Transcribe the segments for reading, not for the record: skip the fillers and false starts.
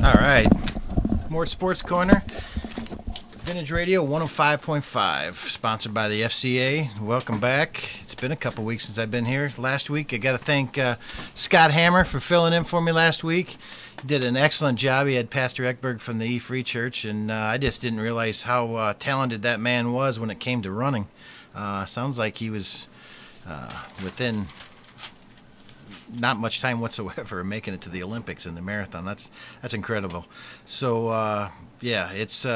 All right. Mort Sports Corner, Vintage Radio 105.5, sponsored by the FCA. Welcome back. It's been a couple weeks since I've been here. Last week, I got to thank Scott Hammer for filling in for me last week. He did an excellent job. He had Pastor Eckberg from the E Free Church, and I just didn't realize how talented that man was when it came to running. Sounds like he was within not much time whatsoever making it to the Olympics in the marathon. That's incredible. So yeah, it's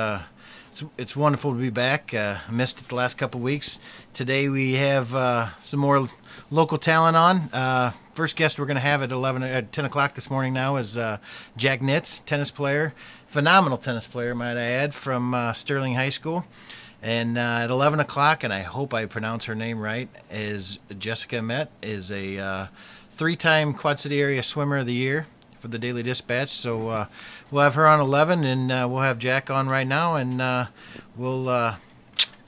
wonderful to be back. I missed it the last couple of weeks. Today we have some more local talent on. First guest we're going to have at 10 o'clock this morning now is Jack Nitz, tennis player, phenomenal tennis player, might I add, from Sterling High School. And at 11 o'clock, and I hope I pronounce her name right, is Jessica Met, is a three-time Quad City Area Swimmer of the Year for the Daily Dispatch. So we'll have her on 11, and we'll have Jack on right now, and we're going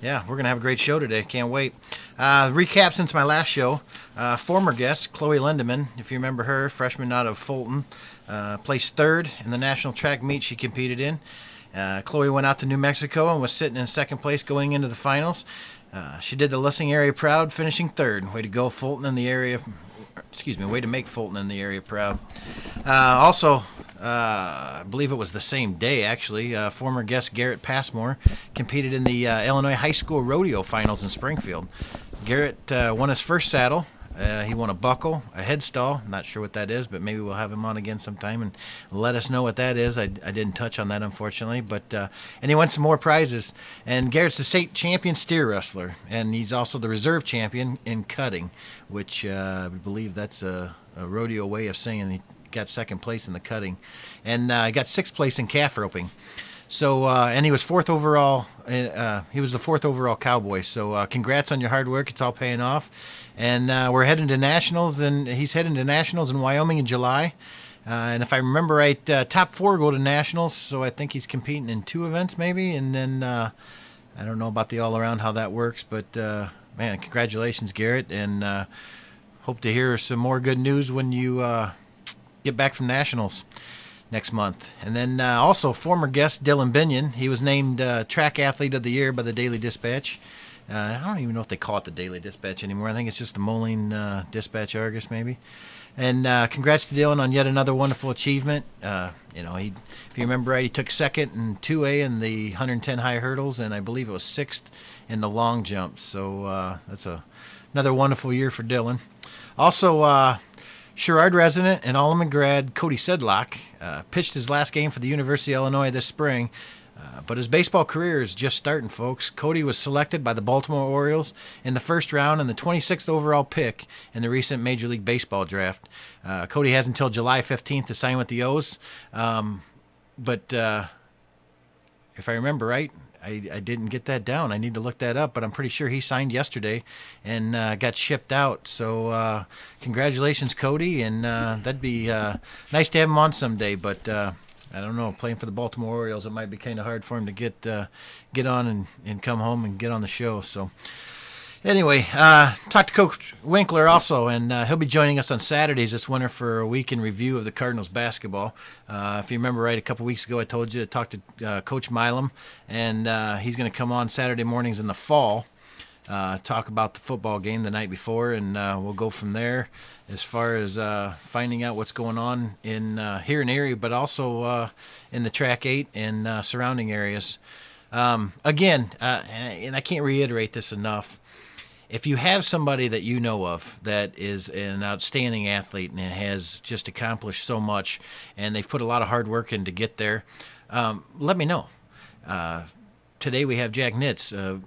to have a great show today. Can't wait. Recap since my last show. Former guest, Chloe Lindemann, if you remember her, freshman out of Fulton, placed third in the national track meet she competed in. Chloe went out to New Mexico and was sitting in second place going into the finals. She did the Lissing area proud, finishing third. Way to go, Fulton in the area. Way to make Fulton in the area proud. I believe it was the same day, actually. Former guest Garrett Passmore competed in the Illinois High School Rodeo Finals in Springfield. Garrett won his first saddle. He won a buckle, a head stall. Not sure what that is, but maybe we'll have him on again sometime and let us know what that is. I didn't touch on that, unfortunately. But and he won some more prizes. And Garrett's the state champion steer wrestler, and he's also the reserve champion in cutting, which I believe that's a rodeo way of saying he got second place in the cutting. And he got sixth place in calf roping. So, and he was fourth overall. He was the fourth overall Cowboy. So, congrats on your hard work. It's all paying off. And we're heading to nationals, and he's heading to nationals in Wyoming in July. And if I remember right, top four go to nationals. So I think he's competing in two events maybe. And then I don't know about the all around how that works, but man, congratulations, Garrett, and hope to hear some more good news when you get back from nationals next month. And then also former guest Dylan Binion. He was named Track Athlete of the Year by the Daily Dispatch. I don't even know if they call it the Daily Dispatch anymore. I think it's just the Moline Dispatch Argus maybe. And congrats to Dylan on yet another wonderful achievement. If you remember right, he took second in 2A in the 110 high hurdles, and I believe it was sixth in the long jump. So that's another wonderful year for Dylan. Also, Sherrard resident and Alleman grad Cody Sedlock pitched his last game for the University of Illinois this spring, but his baseball career is just starting, folks. Cody was selected by the Baltimore Orioles in the first round and the 26th overall pick in the recent Major League Baseball draft. Cody has until July 15th to sign with the O's, but if I remember right, I didn't get that down. I need to look that up, but I'm pretty sure he signed yesterday and got shipped out. So congratulations, Cody, and that'd be nice to have him on someday. But I don't know, playing for the Baltimore Orioles, it might be kind of hard for him to get on and come home and get on the show. So anyway, talked to Coach Winkler also, and he'll be joining us on Saturdays this winter for a week in review of the Cardinals basketball. If you remember right, a couple weeks ago I told you to talk to Coach Milam, and he's going to come on Saturday mornings in the fall, talk about the football game the night before, and we'll go from there as far as finding out what's going on here in Erie, but also in the Track 8 and surrounding areas. Again, and I can't reiterate this enough, if you have somebody that you know of that is an outstanding athlete and has just accomplished so much, and they've put a lot of hard work in to get there, let me know. Today we have Jack Nitz, a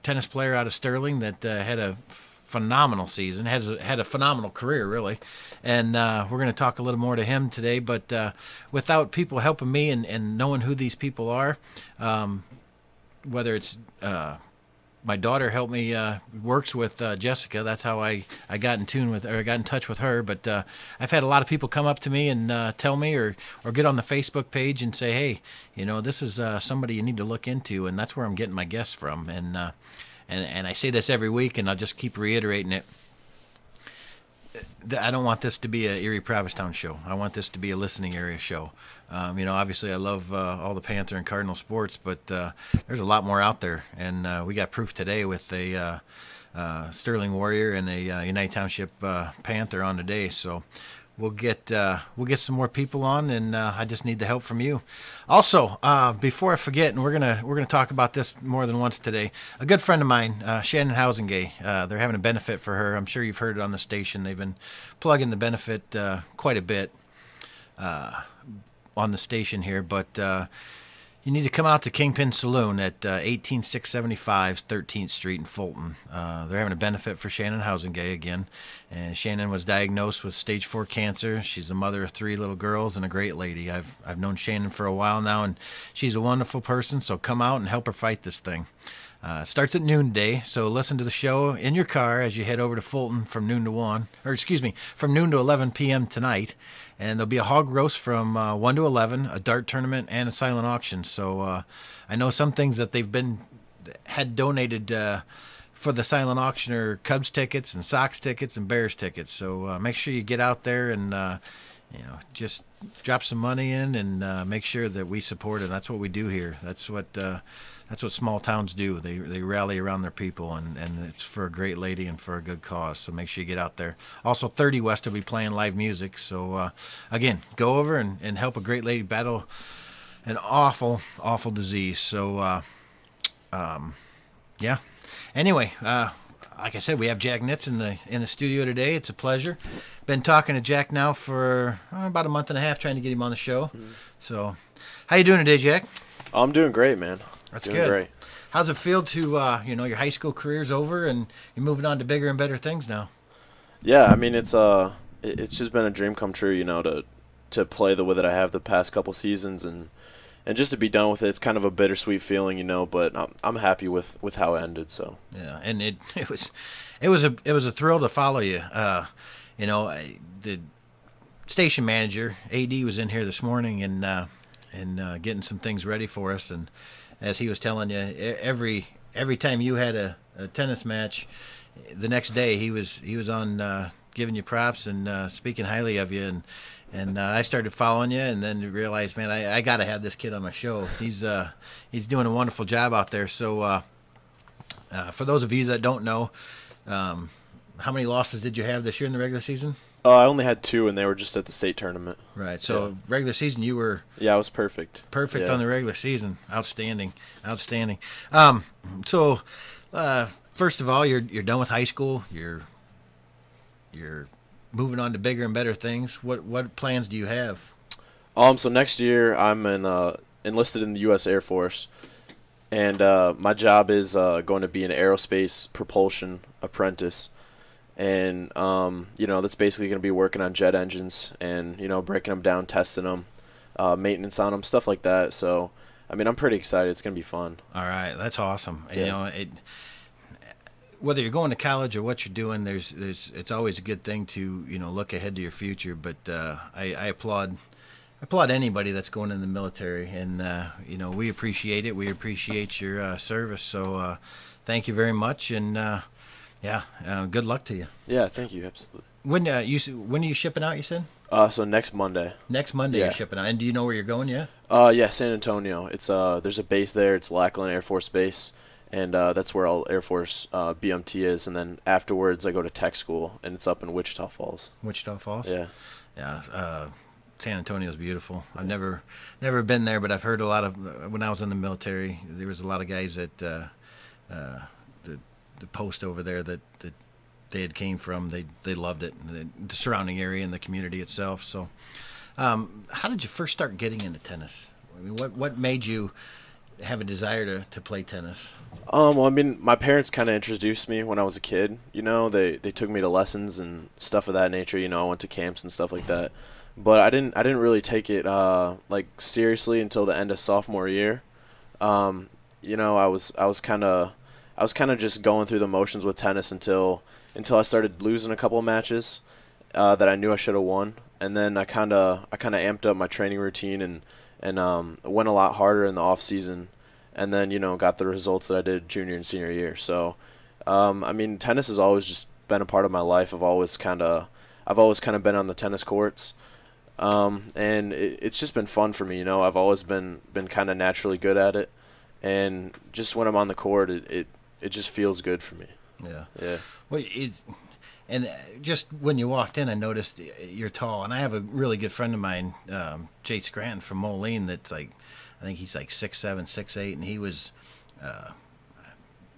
tennis player out of Sterling that had a phenomenal season, had a phenomenal career, really. And we're going to talk a little more to him today, but without people helping me and knowing who these people are, whether it's my daughter helped me, works with Jessica. That's how I got in tune with, or I got in touch with her. But I've had a lot of people come up to me and tell me, or get on the Facebook page and say, hey, this is somebody you need to look into, and that's where I'm getting my guests from. And I say this every week, and I'll just keep reiterating it. I don't want this to be a Erie Provincetown show. I want this to be a listening area show. Obviously I love all the Panther and Cardinal sports, but there's a lot more out there, and we got proof today with a Sterling Warrior and a United Township Panther on today. So we'll get some more people on, and I just need the help from you. Also, before I forget, and we're gonna talk about this more than once today. A good friend of mine, Shannon Housengay, they're having a benefit for her. I'm sure you've heard it on the station. They've been plugging the benefit quite a bit on the station here, but you need to come out to Kingpin Saloon at 18675 13th Street in Fulton. They're having a benefit for Shannon Housengay again. And Shannon was diagnosed with stage 4 cancer. She's the mother of 3 little girls and a great lady. I've known Shannon for a while now, and she's a wonderful person, so come out and help her fight this thing. It starts at noon today, so listen to the show in your car as you head over to Fulton from noon to 11 p.m. tonight. And there'll be a hog roast from 1 to 11, a dart tournament, and a silent auction. So I know some things that had donated for the silent auction are Cubs tickets and Sox tickets and Bears tickets. So make sure you get out there and just drop some money in and make sure that we support it. That's what we do here. That's what small towns do. They rally around their people, and it's for a great lady and for a good cause. So make sure you get out there. Also, 30 West will be playing live music. So, again, go over and help a great lady battle an awful, awful disease. So, yeah. Anyway, like I said, we have Jack Nitz in the studio today. It's a pleasure. Been talking to Jack now for about a month and a half, trying to get him on the show. Mm-hmm. So, how you doing today, Jack? I'm doing great, man. That's good. Great. How's it feel to your high school career's over and you're moving on to bigger and better things now? Yeah, I mean it's just been a dream come true, to play the way that I have the past couple seasons and just to be done with it. It's kind of a bittersweet feeling, but I'm happy with how it ended. So yeah, and it was a thrill to follow you. The station manager AD was in here this morning and getting some things ready for us, and as he was telling you, every time you had a tennis match, the next day he was on giving you props and speaking highly of you, and I started following you, and then realized, man, I got to have this kid on my show. He's doing a wonderful job out there. So for those of you that don't know, how many losses did you have this year in the regular season? I only had 2, and they were just at the state tournament. Right. So yeah. Regular season, you were. Yeah, I was perfect. Perfect on the regular season. Outstanding. So, first of all, you're done with high school. You're moving on to bigger and better things. What plans do you have? So next year I'm enlisted in the U.S. Air Force, and my job is going to be an aerospace propulsion apprentice. And, that's basically going to be working on jet engines and, breaking them down, testing them, maintenance on them, stuff like that. So, I mean, I'm pretty excited. It's going to be fun. All right. That's awesome. Yeah. Whether you're going to college or what you're doing, it's always a good thing to, look ahead to your future. But I applaud anybody that's going in the military. And, we appreciate it. We appreciate your service. So thank you very much. And, good luck to you. Yeah, thank you. Absolutely. When are you shipping out, you said? So next Monday. Next Monday You're shipping out. And do you know where you're going yet? Yeah, San Antonio. It's there's a base there. It's Lackland Air Force Base, and that's where all Air Force BMT is. And then afterwards, I go to tech school, and it's up in Wichita Falls. Wichita Falls? Yeah. Yeah. San Antonio is beautiful. I've never been there, but I've heard a lot of. When I was in the military, there was a lot of guys that the post over there that they had came from. They loved it, the surrounding area and the community itself. So, how did you first start getting into tennis? I mean, what made you have a desire to play tennis? Well, I mean, my parents kind of introduced me when I was a kid. They took me to lessons and stuff of that nature. I went to camps and stuff like that. But I didn't really take it seriously until the end of sophomore year. I was kind of just going through the motions with tennis until I started losing a couple of matches that I knew I should have won, and then I kind of amped up my training routine and went a lot harder in the off season, and then got the results that I did junior and senior year. So, I mean, tennis has always just been a part of my life. I've always kind of I've always kind of been on the tennis courts. And it's just been fun for me, you know. I've always been kind of naturally good at it, and just when I'm on the court, it just feels good for me. Yeah. Yeah. Well, and just when you walked in, I noticed you're tall, and I have a really good friend of mine, Jay Scranton from Moline. That's like, I think he's like 6'7", 6'8", and he was.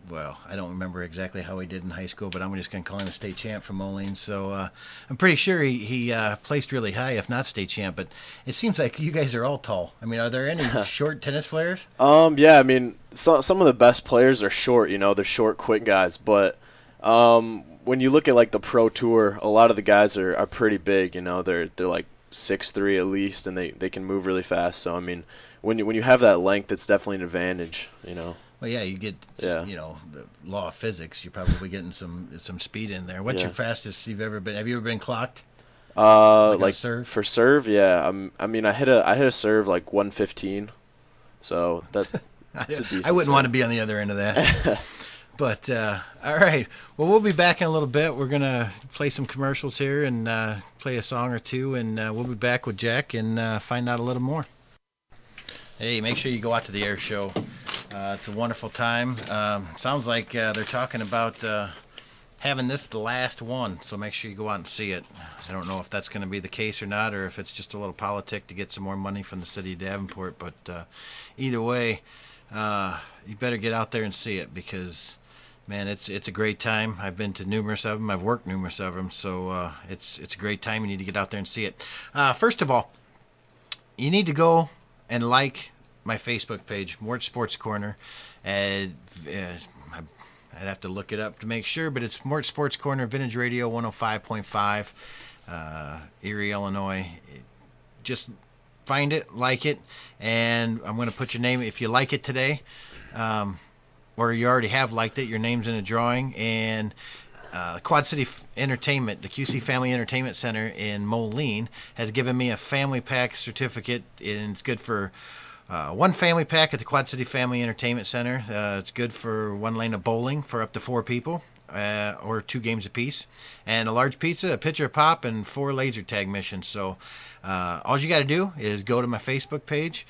Well, I don't remember exactly how he did in high school, but I'm just going to call him a state champ from Moline. So I'm pretty sure he placed really high, if not state champ. But it seems like you guys are all tall. I mean, are there any short tennis players? Yeah, I mean, some of the best players are short, you know, they're short, quick guys. But when you look at, like, the pro tour, a lot of the guys are pretty big, you know. They're like 6'3" at least, and they can move really fast. So, I mean, when you have that length, it's definitely an advantage, you know. Well, yeah, you get, you know, the law of physics. You're probably getting some speed in there. What's your fastest you've ever been? Have you ever been clocked? Like serve? For serve, yeah. I mean, I hit a serve like 115, so that's a decent. I wouldn't want to be on the other end of that. But all right, well, we'll be back in a little bit. We're gonna play some commercials here and play a song or two, and we'll be back with Jack and find out a little more. Hey, make sure you go out to the air show. It's a wonderful time. Sounds like they're talking about having this the last one, so make sure you go out and see it. I don't know if that's going to be the case or not, or if it's just a little politic to get some more money from the city of Davenport. But either way, you better get out there and see it because, man, it's a great time. I've been to numerous of them. I've worked numerous of them, so it's a great time. You need to get out there and see it. First of all, you need to go and like my Facebook page, Mort'sSportsCorner. And I'd have to look it up to make sure, but it's Mort'sSportsCorner, Vintage Radio 105.5, Erie, Illinois. Just find it, like it, and I'm going to put your name, if you like it today, or you already have liked it, your name's in a drawing, and Quad City Entertainment, the QC Family Entertainment Center in Moline, has given me a family pack certificate, and it's good for one family pack at the Quad City Family Entertainment Center. It's good for one lane of bowling for up to 4 people, or 2 games apiece, and a large pizza, a pitcher of pop, and 4 laser tag missions. So all you got to do is go to my Facebook page,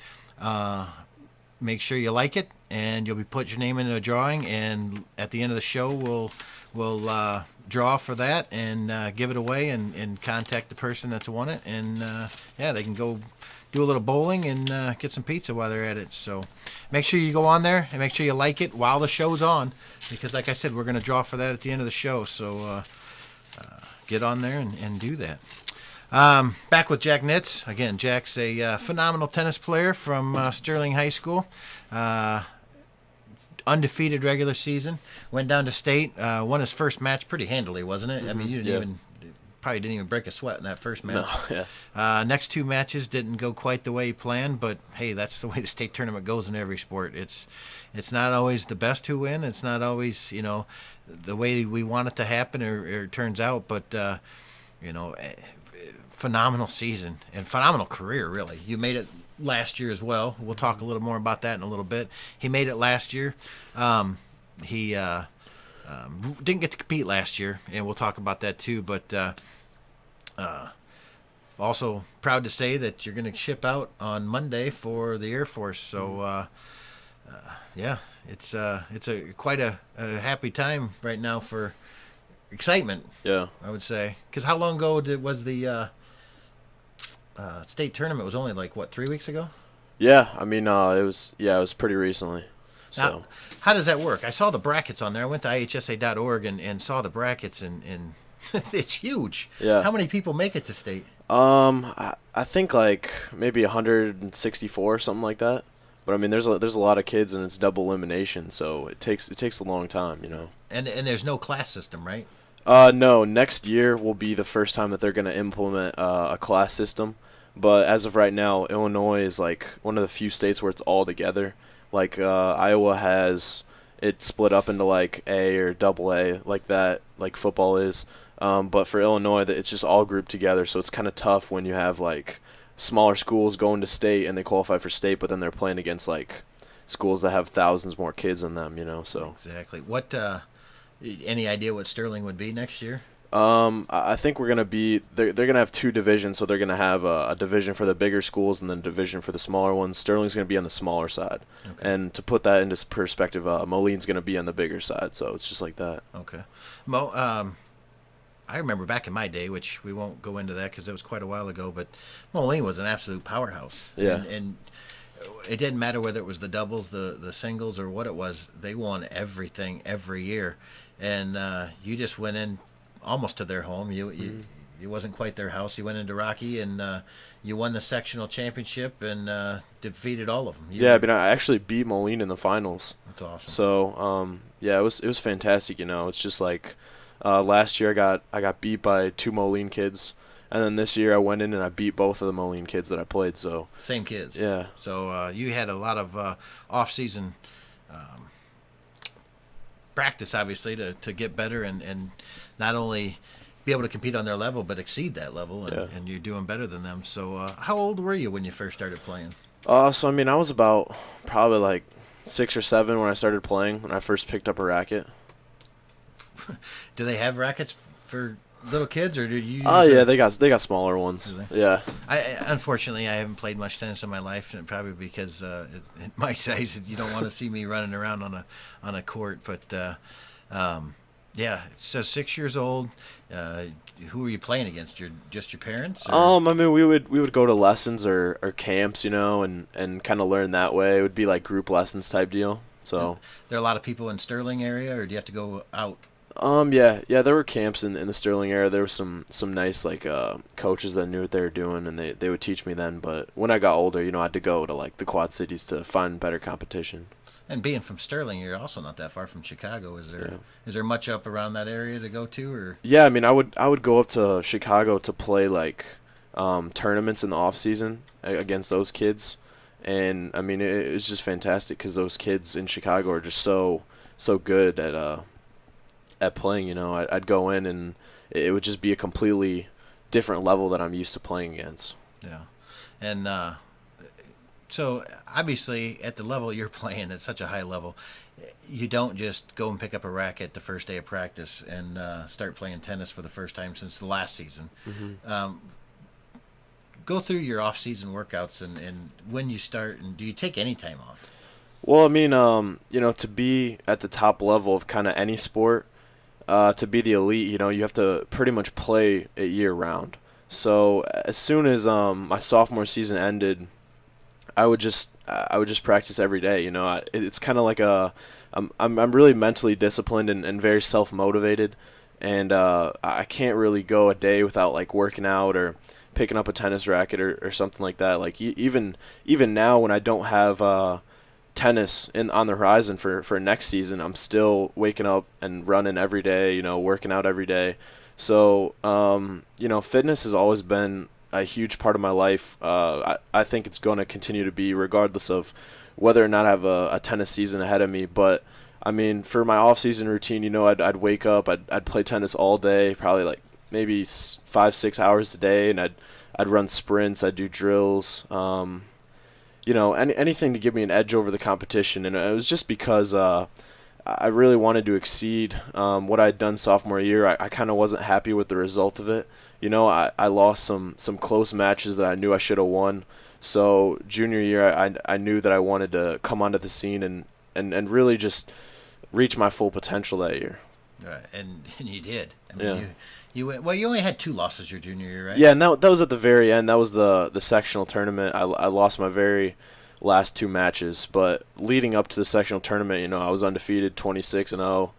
make sure you like it, and you'll be put your name into a drawing, and at the end of the show we'll draw for that and give it away and contact the person that's won it, and they can go do a little bowling and get some pizza while they're at it. So make sure you go on there and make sure you like it while the show's on, because like I said, we're going to draw for that at the end of the show. So get on there and do that. Back with Jack Nitz. Again, Jack's a phenomenal tennis player from Sterling High School. Undefeated regular season. Went down to state. Won his first match pretty handily, wasn't it? Mm-hmm. I mean, you probably didn't even break a sweat in that first match. No, yeah. Next 2 matches didn't go quite the way he planned, but hey, that's the way the state tournament goes in every sport. It's not always the best who win. It's not always, the way we want it to happen or it turns out, but phenomenal season and phenomenal career, really. You made it last year as well. We'll talk a little more about that in a little bit. He made it last year. He didn't get to compete last year, and we'll talk about that too. But also proud to say that you're going to ship out on Monday for the Air Force. So it's quite a happy time right now for excitement. Yeah, I would say, because how long ago was the state tournament? It was only like 3 weeks ago. Yeah, I mean, it was pretty recently. So now, how does that work? I saw the brackets on there. I went to ihsa.org and saw the brackets, and it's huge. Yeah. How many people make it to state? I think like maybe 164, something like that. But I mean, there's a lot of kids, and it's double elimination, so it takes a long time, And there's no class system, right? No. Next year will be the first time that they're going to implement a class system. But as of right now, Illinois is like one of the few states where it's all together. Like Iowa has it split up into like A or double A, like that, like football is. But for Illinois, it's just all grouped together, so it's kind of tough when you have like smaller schools going to state and they qualify for state, but then they're playing against like schools that have thousands more kids in them, So exactly. What? Any idea what Sterling would be next year? I think we're gonna be they're gonna have two divisions, so they're gonna have a division for the bigger schools and then a division for the smaller ones. Sterling's gonna be on the smaller side, Okay. and to put that into perspective, Moline's gonna be on the bigger side. So it's just like that. Okay. Mo, I remember back in my day, which we won't go into that because it was quite a while ago, but Moline was an absolute powerhouse. Yeah. And it didn't matter whether it was the doubles, the singles, or what it was. They won everything every year. And you just went in almost to their home. You wasn't quite their house. You went into Rocky, and you won the sectional championship and defeated all of them. Yeah, I mean, I actually beat Moline in the finals. That's awesome. So, yeah, it was fantastic. It's just like last year I got beat by two Moline kids, and then this year I went in and I beat both of the Moline kids that I played. So Same kids. yeah, So you had a lot of off-season practice, obviously, to get better and not only be able to compete on their level, but exceed that level, and you're doing better than them. So how old were you when you first started playing? so I mean, I was about probably like 6 or 7 when I started playing, when I first picked up a racket. Do they have rackets for little kids, or did you? Oh yeah, they got smaller ones. Yeah. Unfortunately, I haven't played much tennis in my life, and probably because at my size, you don't want to see me running around on a court. But yeah, so 6 years old. Who were you playing against? Just your parents? Or? I mean, we would go to lessons or camps, and kind of learn that way. It would be like group lessons type deal. So There are a lot of people in Sterling area, or do you have to go out? yeah, there were camps in the Sterling area. There were some nice like coaches that knew what they were doing, and they would teach me then. But when I got older, I had to go to like the Quad Cities to find better competition. And being from Sterling, you're also not that far from Chicago. Is Yeah. there much up around that area to go to, or? Yeah, I mean, I would go up to Chicago to play like tournaments in the off season against those kids, and I mean it was just fantastic because those kids in Chicago are just so good at playing. I'd go in and it would just be a completely different level that I'm used to playing against. Yeah, and so obviously at the level you're playing at such a high level, you don't just go and pick up a racket the first day of practice and start playing tennis for the first time since the last season. Mm-hmm. Go through your off-season workouts and when you start, and do you take any time off? Well, I mean, to be at the top level of kind of any sport, to be the elite, you have to pretty much play it year round. So as soon as my sophomore season ended, I would just practice every day. It's kind of like I'm really mentally disciplined and very self-motivated, and I can't really go a day without like working out or picking up a tennis racket or something like that. Like even now when I don't have tennis on the horizon for next season, I'm still waking up and running every day, working out every day. So fitness has always been a huge part of my life. I think it's going to continue to be regardless of whether or not I have a tennis season ahead of me. But I mean, for my off-season routine, I'd wake up, I'd play tennis all day, probably like maybe 5-6 hours a day, and I'd run sprints, I'd do drills, anything to give me an edge over the competition. And it was just because I really wanted to exceed what I'd done sophomore year. I kind of wasn't happy with the result of it. I lost some close matches that I knew I should have won. So junior year, I knew that I wanted to come onto the scene and really just reach my full potential that year. Right, and you did. I mean, Yeah. you only had 2 losses your junior year, right? Yeah, and that was at the very end. That was the sectional tournament. I lost my very last 2 matches, but leading up to the sectional tournament, I was undefeated, 26-0.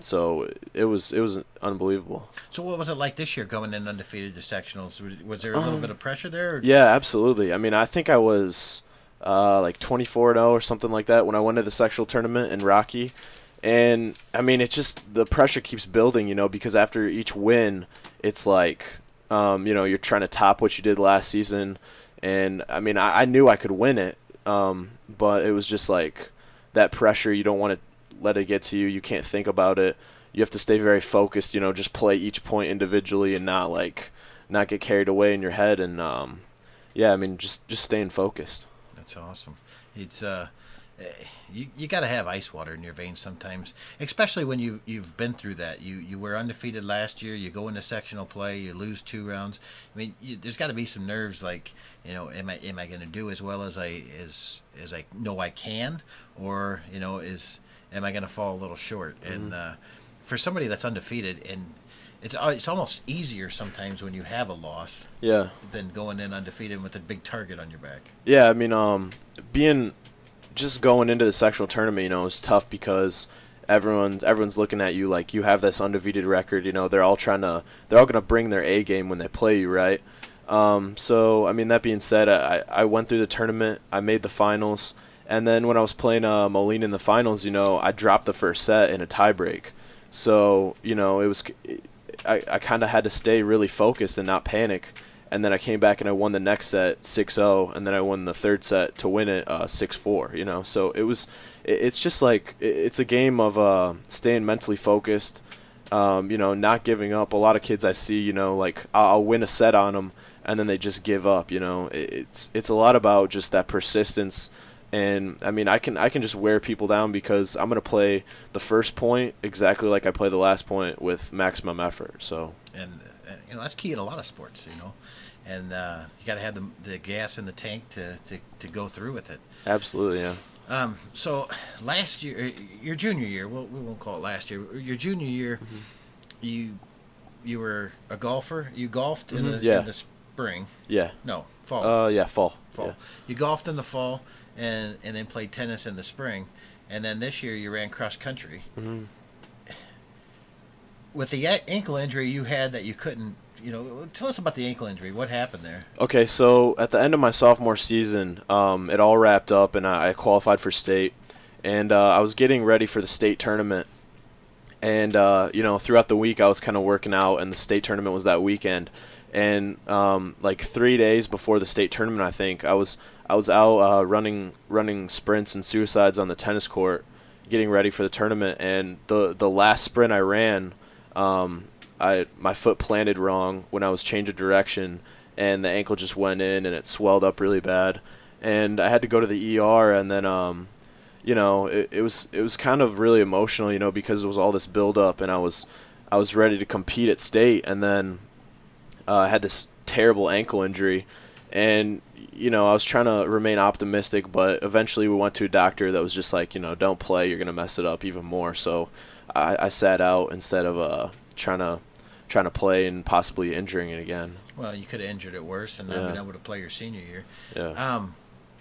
So it was unbelievable. So what was it like this year going in undefeated to sectionals? Was there a little bit of pressure there? Or? Yeah, absolutely. I mean, I think I was like 24-0 or something like that when I went to the sectional tournament in Rocky. And I mean, it's just the pressure keeps building, because after each win, it's like, you're trying to top what you did last season. And I mean, I knew I could win it, but it was just like that pressure. You don't want to let it get to you. You can't think about it. You have to stay very focused, just play each point individually and not get carried away in your head. And yeah, I mean, just staying focused. That's awesome. It's You got to have ice water in your veins sometimes, especially when you've been through that. You were undefeated last year. You go into sectional play, you lose 2 rounds. I mean, there's got to be some nerves. Like, am I going to do as well as I know I can, or am I going to fall a little short? And for somebody that's undefeated, and it's almost easier sometimes when you have a loss, than going in undefeated with a big target on your back. Yeah, I mean, just going into the sectional tournament, is tough because everyone's looking at you like you have this undefeated record. They're all gonna bring their A game when they play you, right? So I mean, that being said, I went through the tournament, I made the finals, and then when I was playing Moline in the finals, I dropped the first set in a tiebreak. So I kind of had to stay really focused and not panic. And then I came back and I won the next set 6-0, and then I won the third set to win it 6-4. So it's just like it's a game of staying mentally focused, not giving up. A lot of kids I see, like I'll win a set on them and then they just give up. It's a lot about just that persistence. And I mean, I can just wear people down because I'm gonna play the first point exactly like I play the last point with maximum effort. So and that's key in a lot of sports, and you got to have the gas in the tank to go through with it. Absolutely, yeah. So last year, your junior year, we won't call it last year. Your junior year, you were a golfer. You golfed in the spring. Yeah. No, fall. Fall. Fall. Yeah. You golfed in the fall, and then played tennis in the spring, and then this year you ran cross country. Mm-hmm. With the ankle injury you had that you couldn't, tell us about the ankle injury. What happened there? Okay, so at the end of my sophomore season, it all wrapped up, and I qualified for state, and I was getting ready for the state tournament. And throughout the week I was kind of working out, and the state tournament was that weekend. And like 3 days before the state tournament, I think I was out running sprints and suicides on the tennis court, getting ready for the tournament. And the last sprint I ran, my foot planted wrong when I was changing direction, and the ankle just went in and it swelled up really bad, and I had to go to the ER. And then it was kind of really emotional, because it was all this build up, and I was ready to compete at state, and then I had this terrible ankle injury, and I was trying to remain optimistic, but eventually we went to a doctor that was just like, don't play, you're gonna mess it up even more. So I sat out instead of trying to play and possibly injuring it again. Well, you could have injured it worse and not been able to play your senior year. Yeah.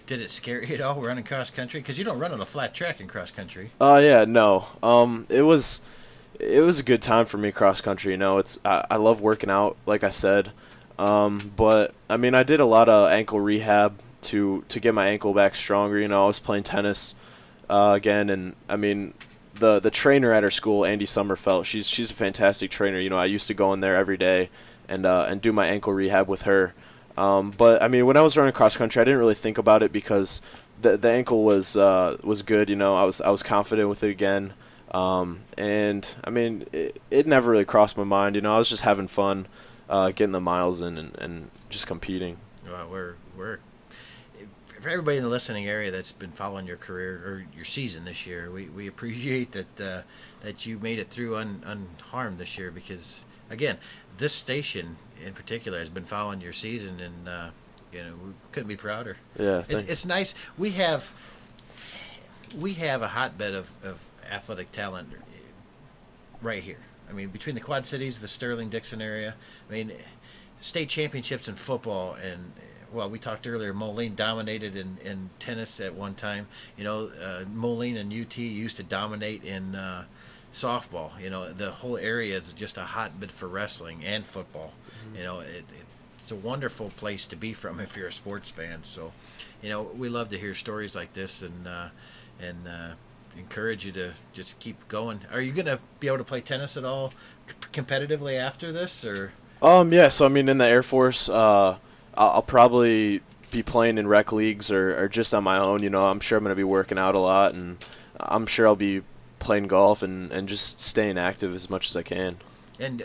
Did it scare you at all running cross country? Because you don't run on a flat track in cross country. Yeah, no. It was a good time for me cross country. I love working out, like I said. But I mean, I did a lot of ankle rehab to get my ankle back stronger. I was playing tennis again, and I mean, the trainer at our school, Andy Sommerfeld, she's a fantastic trainer. I used to go in there every day and do my ankle rehab with her. But I mean, when I was running cross country, I didn't really think about it because the ankle was good. I was confident with it again. And I mean, it never really crossed my mind. I was just having fun, getting the miles in and just competing. Well, we're for everybody in the listening area that's been following your career or your season this year, we appreciate that you made it through unharmed this year, because again, this station in particular has been following your season, and we couldn't be prouder. Yeah, thanks. It's nice. We have a hotbed of athletic talent right here. I mean, between the Quad Cities, the Sterling-Dixon area, I mean, state championships in football, and we talked earlier, Moline dominated in tennis at one time. Moline and UT used to dominate in softball. The whole area is just a hotbed for wrestling and football. Mm-hmm. It's a wonderful place to be from if you're a sports fan. So, we love to hear stories like this, and encourage you to just keep going. Are you going to be able to play tennis at all competitively after this, or? Yeah. So I mean, in the Air Force, I'll probably be playing in rec leagues or just on my own. I'm sure I'm going to be working out a lot, and I'm sure I'll be playing golf and just staying active as much as I can. And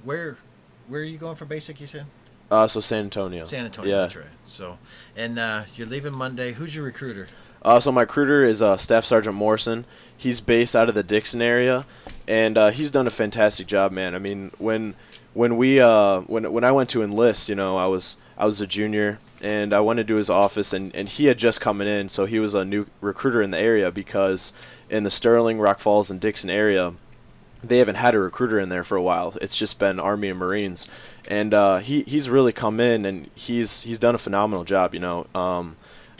where are you going for basic, you said? So San Antonio. San Antonio, yeah. That's right. So, and you're leaving Monday. Who's your recruiter? So my recruiter is Staff Sergeant Morrison. He's based out of the Dixon area, and he's done a fantastic job, man. I mean, when I went to enlist, I was a junior, and I went into his office, and he had just coming in, so he was a new recruiter in the area because in the Sterling, Rock Falls, and Dixon area, they haven't had a recruiter in there for a while. It's just been Army and Marines, and he's really come in, and he's done a phenomenal job.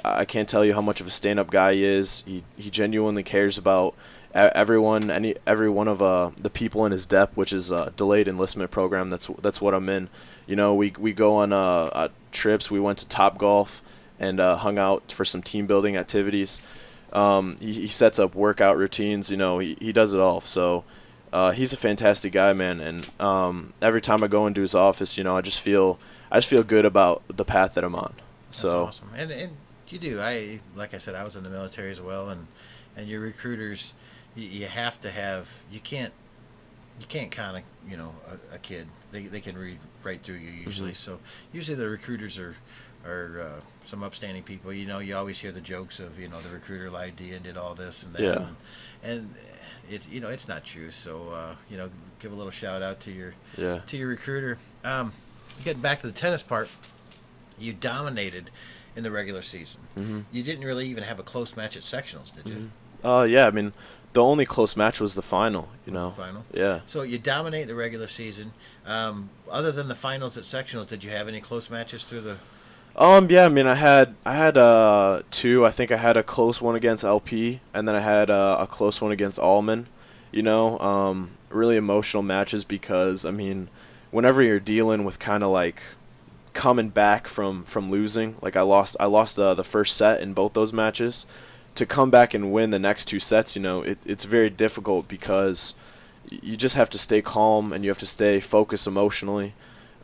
I can't tell you how much of a stand-up guy he is. He genuinely cares about everyone, every one of the people in his DEP, which is a delayed enlistment program. That's what I'm in. We go on trips. We went to Topgolf and hung out for some team building activities. He sets up workout routines. He does it all. So he's a fantastic guy, man. And every time I go into his office, I just feel good about the path that I'm on. So that's awesome. And you do. Like I said, I was in the military as well, and your recruiters, you have to have. You can't kind of a kid. They can read right through you usually. Mm-hmm. So usually the recruiters are some upstanding people. You always hear the jokes of the recruiter lied to you and did all this and that. Yeah. And it's not true. So give a little shout out to your recruiter. Getting back to the tennis part, you dominated in the regular season. Mm-hmm. You didn't really even have a close match at sectionals, did you? Mm-hmm. Yeah. I mean, the only close match was the final. The final. Yeah. So you dominate the regular season. Other than the finals at sectionals, did you have any close matches through the? Yeah. I mean, I had two. I think I had a close one against LP, and then I had a close one against Allman. Really emotional matches because whenever you're dealing with kind of like coming back from losing, like I lost the first set in both those matches, to come back and win the next two sets, it's very difficult because you just have to stay calm and you have to stay focused emotionally,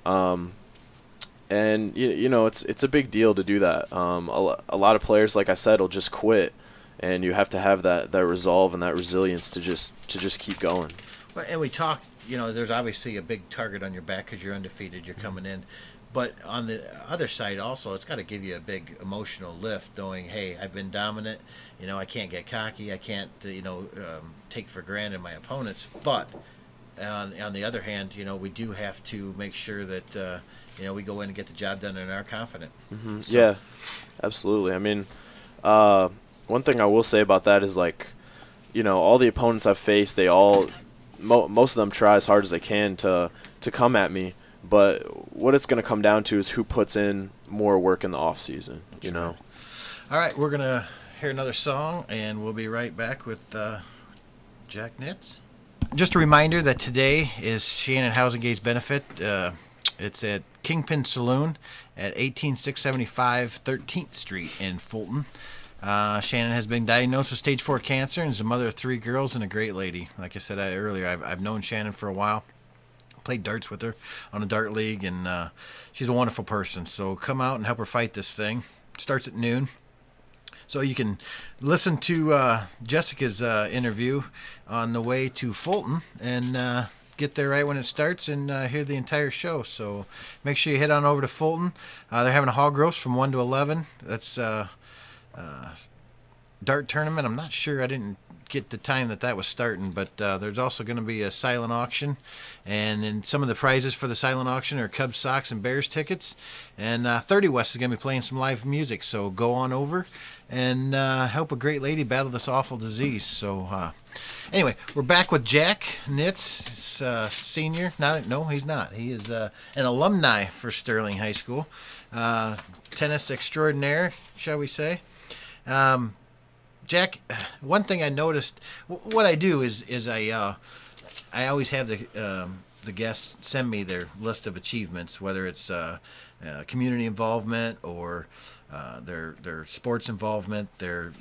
and it's a big deal to do that. A lot of players, like I said, will just quit, and you have to have that resolve and that resilience to just keep going. Well, and we talked, there's obviously a big target on your back because you're undefeated, you're coming in. But on the other side also, it's got to give you a big emotional lift knowing, hey, I've been dominant. I can't get cocky. I can't, take for granted my opponents. But on the other hand, we do have to make sure that, we go in and get the job done and are confident. Mm-hmm. So. Yeah, absolutely. I mean, one thing I will say about that is, like, all the opponents I've faced, they all, most of them try as hard as they can to come at me. But what it's going to come down to is who puts in more work in the off season. All right, we're going to hear another song, and we'll be right back with Jack Nitz. Just a reminder that today is Shannon Housingay's benefit. It's at Kingpin Saloon at 18675 13th Street in Fulton. Shannon has been diagnosed with stage 4 cancer and is a mother of 3 girls and a great lady. Like I said earlier, I've known Shannon for a while. Played darts with her on a dart league, and she's a wonderful person. So come out and help her fight this thing. Starts at noon. So you can listen to Jessica's interview on the way to Fulton and get there right when it starts and hear the entire show. So make sure you head on over to Fulton. They're having a hog roast from 1 to 11. That's dart tournament. I'm not sure. I didn't get the time that was starting, but there's also going to be a silent auction, and then some of the prizes for the silent auction are Cubs socks and Bears tickets, and 30 West is going to be playing some live music, so go on over and help a great lady battle this awful disease. So anyway, we're back with Jack Nitz, senior. No, he's not. He is an alumni for Sterling High School, tennis extraordinaire, shall we say. Jack, one thing I noticed, what I do is I always have the guests send me their list of achievements, whether it's community involvement or their sports involvement, their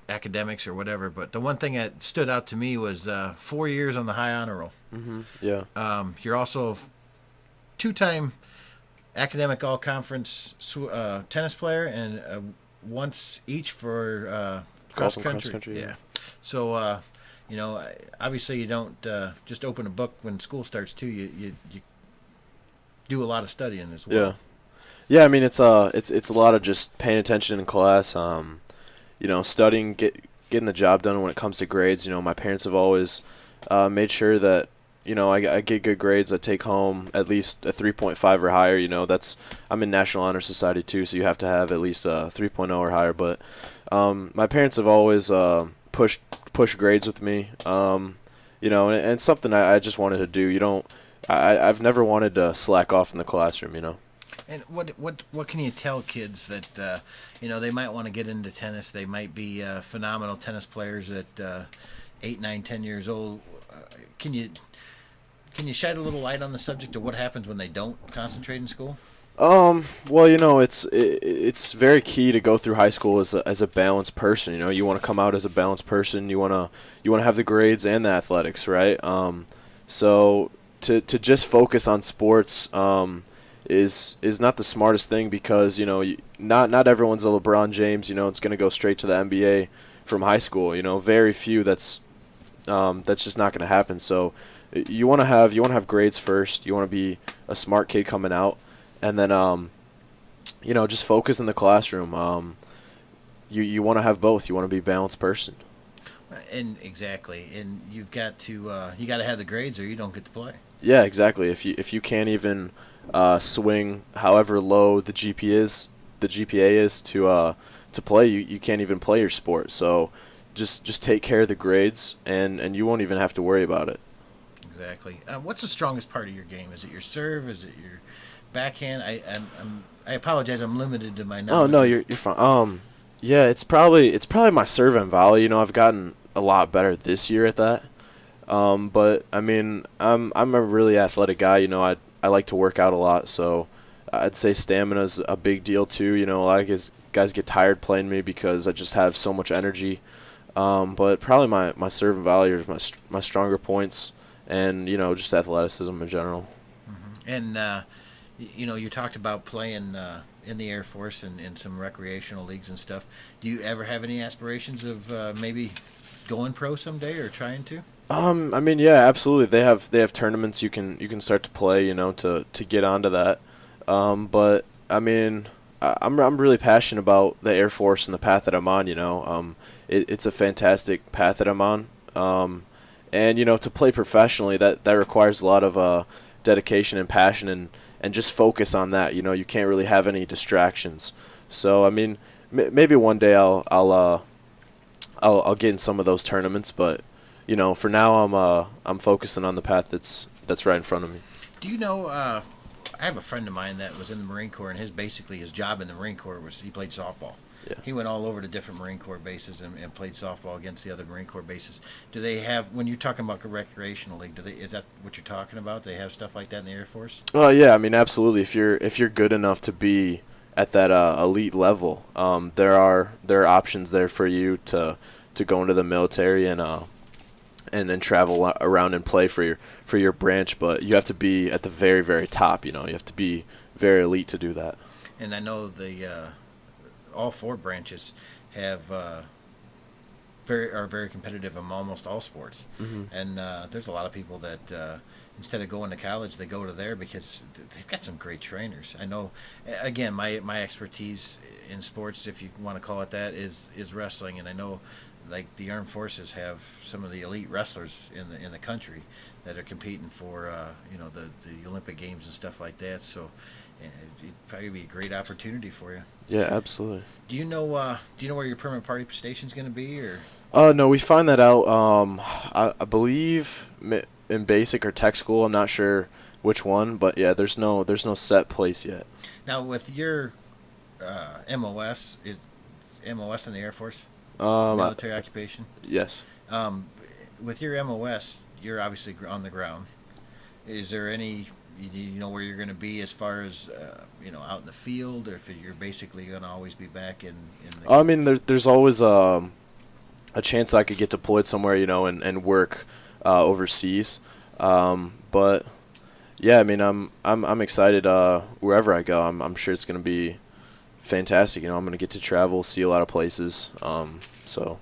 academics or whatever. But the one thing that stood out to me was 4 years on the high honor roll. Mm-hmm. Yeah. You're also 2-time academic all-conference tennis player and once each for cross country. Yeah. So obviously you don't just open a book when school starts too. You do a lot of studying as well. Yeah, I mean it's a lot of just paying attention in class. Studying, getting the job done when it comes to grades. My parents have always made sure that I get good grades. I take home at least a 3.5 or higher. I'm in National Honor Society too, so you have to have at least a 3.0 or higher. But my parents have always pushed grades with me. And it's something I just wanted to do. I've never wanted to slack off in the classroom. And what can you tell kids that they might want to get into tennis? They might be phenomenal tennis players at 8, 9, 10 years old. Can you shed a little light on the subject of what happens when they don't concentrate in school? Well, it's very key to go through high school as a balanced person. You want to come out as a balanced person. You want to have the grades and the athletics, right? So to just focus on sports is not the smartest thing, because not everyone's a LeBron James. It's going to go straight to the NBA from high school. Very few. That's just not going to happen. So you want to have grades first. You want to be a smart kid coming out, and then just focus in the classroom. You want to have both. You want to be a balanced person. And exactly, and you've got to have the grades, or you don't get to play. Yeah, exactly. If you can't even swing however low the GPA is to play, you can't even play your sport. So just take care of the grades, and you won't even have to worry about it. Exactly. What's the strongest part of your game? Is it your serve? Is it your backhand? I apologize. I'm limited to my knowledge. Oh no, you're fine. Yeah, it's probably my serve and volley. I've gotten a lot better this year at that. But I mean, I'm a really athletic guy. I like to work out a lot, so I'd say stamina's a big deal too. A lot of guys get tired playing me because I just have so much energy. But probably my serve and volley are my stronger points, and just athleticism in general. Mm-hmm. And you talked about playing in the Air Force and in some recreational leagues and stuff. Do you ever have any aspirations of maybe going pro someday or trying to? I mean, yeah, absolutely. They have tournaments you can start to play, to get onto that. But I mean, I'm really passionate about the Air Force and the path that I'm on. It's a fantastic path that I'm on. And to play professionally, that requires a lot of dedication and passion and just focus on that. You can't really have any distractions. So I mean, maybe one day I'll get in some of those tournaments, but for now I'm focusing on the path that's right in front of me. Do you know? I have a friend of mine that was in the Marine Corps, and his job in the Marine Corps was he played softball. Yeah. He went all over to different Marine Corps bases and played softball against the other Marine Corps bases. Do they have, when you're talking about a recreational league, is that what you're talking about? Do they have stuff like that in the Air Force? Well, yeah, I mean, absolutely. If you're good enough to be at that elite level, there are options there for you to go into the military and then travel around and play for your branch, but you have to be at the very, very top. You have to be very elite to do that. And I know all 4 branches have are very competitive in almost all sports. Mm-hmm. And there's a lot of people that instead of going to college, they go to there because they've got some great trainers. I know, again, my expertise in sports, if you want to call it that, is wrestling, and I know like the armed forces have some of the elite wrestlers in the country that are competing for the Olympic Games and stuff like that. So it'd probably be a great opportunity for you. Yeah, absolutely. Do you know where your permanent party station is going to be, or? No, we find that out. I believe in basic or tech school. I'm not sure which one, but yeah, there's no set place yet. Now with your MOS, is MOS in the Air Force? Military occupation? Yes. With your MOS, you're obviously on the ground. Is there any, you know where you're going to be as far as, out in the field, or if you're basically going to always be back in the... I mean, there's always a chance that I could get deployed somewhere, and work overseas. But yeah, I mean, I'm excited wherever I go. I'm sure it's going to be fantastic. I'm going to get to travel, see a lot of places. So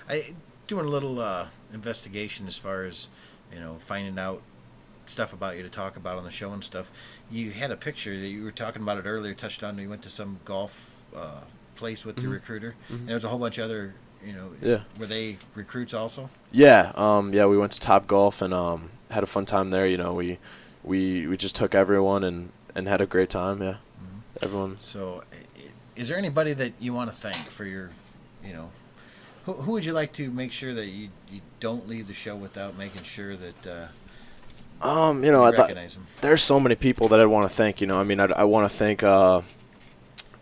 I doing a little investigation as far as finding out stuff about you to talk about on the show and stuff. You had a picture that you were talking about it earlier. Touched on. You went to some golf place with your recruiter, and there was a whole bunch of other. Yeah. Were they recruits also? Yeah. We went to Top Golf and had a fun time there. We just took everyone and had a great time. Yeah. Everyone. So, is there anybody that you want to thank for your, who would you like to make sure that you don't leave the show without making sure that you recognize them? There's so many people that I want to thank. I want to thank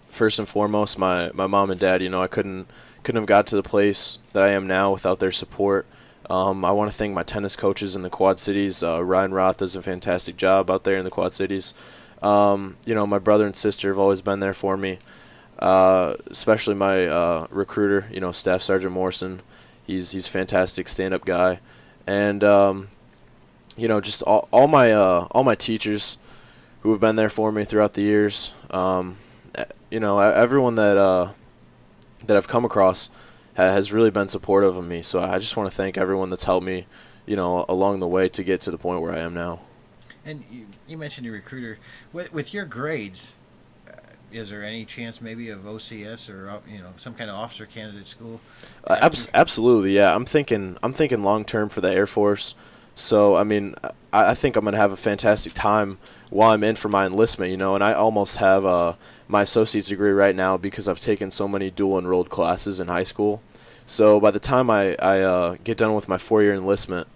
first and foremost my mom and dad. I couldn't have got to the place that I am now without their support. I want to thank my tennis coaches in the Quad Cities. Ryan Roth does a fantastic job out there in the Quad Cities. My brother and sister have always been there for me, especially my recruiter, Staff Sergeant Morrison. He's a fantastic stand-up guy. And, just all my teachers who have been there for me throughout the years. Everyone that I've come across has really been supportive of me. So I just want to thank everyone that's helped me, along the way to get to the point where I am now. And you mentioned your recruiter. With your grades, is there any chance maybe of OCS or some kind of officer candidate school? Absolutely, yeah. I'm thinking long term for the Air Force. So I think I'm gonna have a fantastic time while I'm in for my enlistment. And I almost have my associate's degree right now because I've taken so many dual enrolled classes in high school. So by the time I get done with my 4-year enlistment,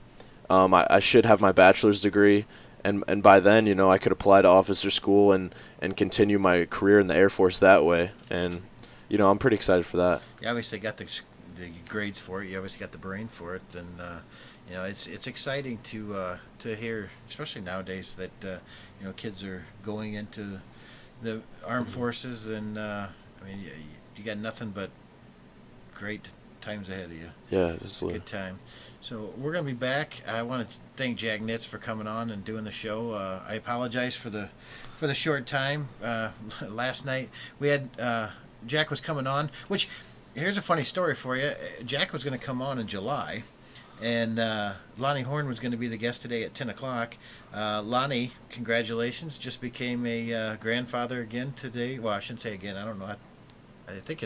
I should have my bachelor's degree. And by then, I could apply to officer school and continue my career in the Air Force that way. And, I'm pretty excited for that. You obviously got the grades for it. You obviously got the brain for it. And, it's exciting to hear, especially nowadays, that, kids are going into the armed forces. And, you got nothing but great times ahead of you. Yeah, it's a good time. So we're going to be back. I want to thank Jack Nitz for coming on and doing the show. I apologize for the short time. Last night we had Jack was coming on, which here's a funny story for you. Jack was going to come on in July, and Lonnie Horn was going to be the guest today at 10 o'clock. Lonnie, congratulations, just became a grandfather again today. Well, I shouldn't say again. I don't know. I think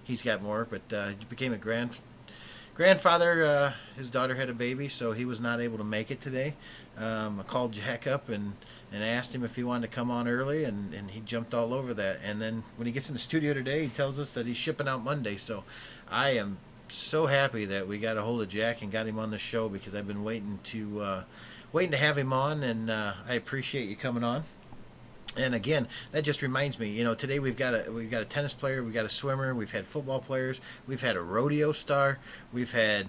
he's got more, but he became a grandfather. His daughter had a baby, so he was not able to make it today. I called Jack up and asked him if he wanted to come on early, and he jumped all over that. And then when he gets in the studio today, he tells us that he's shipping out Monday. So I am so happy that we got a hold of Jack and got him on the show, because I've been waiting to have him on, and I appreciate you coming on. And again, that just reminds me, today we've got a tennis player, we've got a swimmer, we've had football players, we've had a rodeo star, we've had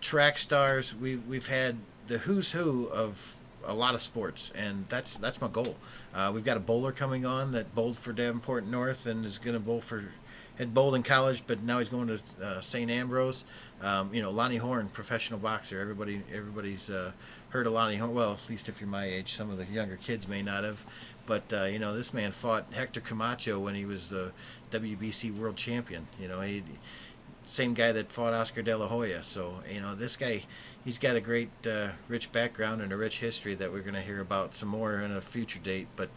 track stars, we've had the who's who of a lot of sports, and that's my goal. We've got a bowler coming on that bowled for Davenport North and is going to had bowled in college, but now he's going to St. Ambrose. Lonnie Horn, professional boxer. Everybody's heard of Lonnie Horn. Well, at least if you're my age, some of the younger kids may not have. But this man fought Hector Camacho when he was the WBC world champion. Same guy that fought Oscar De La Hoya. So this guy, he's got a great rich background and a rich history that we're going to hear about some more in a future date. But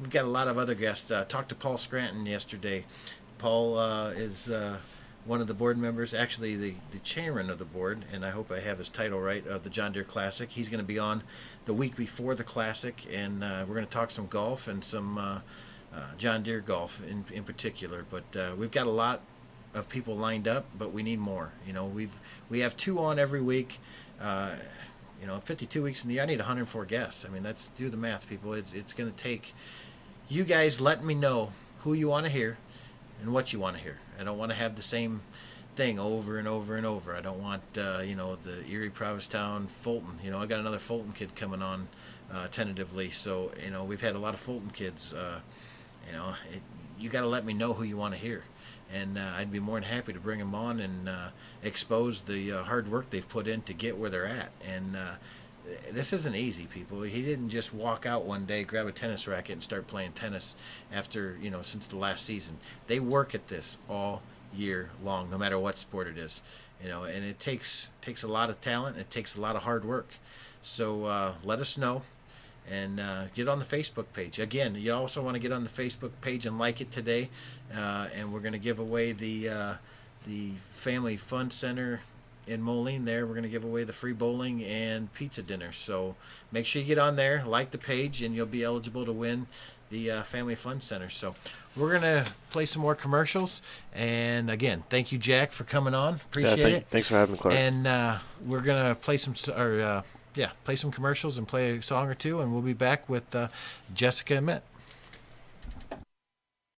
we've got a lot of other guests. Talked to Paul Scranton yesterday. Paul is one of the board members, actually the chairman of the board, and I hope I have his title right, of the John Deere Classic. He's going to be on the week before the Classic, and we're going to talk some golf and some John Deere golf in particular. But we've got a lot of people lined up, but we need more. We have 2 on every week. 52 weeks in the year, I need 104 guests. That's, do the math, people. It's going to take you guys letting me know who you want to hear and what you want to hear. I don't want to have the same thing over and over and over. I don't want the Erie, Provincetown, Fulton. I got another Fulton kid coming on tentatively. So we've had a lot of Fulton kids. You got to let me know who you want to hear, and I'd be more than happy to bring them on and expose the hard work they've put in to get where they're at. And this isn't easy, people. He didn't just walk out one day, grab a tennis racket, and start playing tennis after, since the last season. They work at this all year long, no matter what sport it is. And it takes a lot of talent. It takes a lot of hard work. So let us know. And get on the Facebook page. Again, you also want to get on the Facebook page and like it today. And we're going to give away the Family Fun Center in Moline there. We're going to give away the free bowling and pizza dinner. So make sure you get on there, like the page, and you'll be eligible to win the Family Fun Center. So we're going to play some more commercials. And again, thank you, Jack, for coming on. Appreciate it. Thanks for having me, Clark. And we're going to play play some commercials and play a song or two, and we'll be back with Jessica and Matt.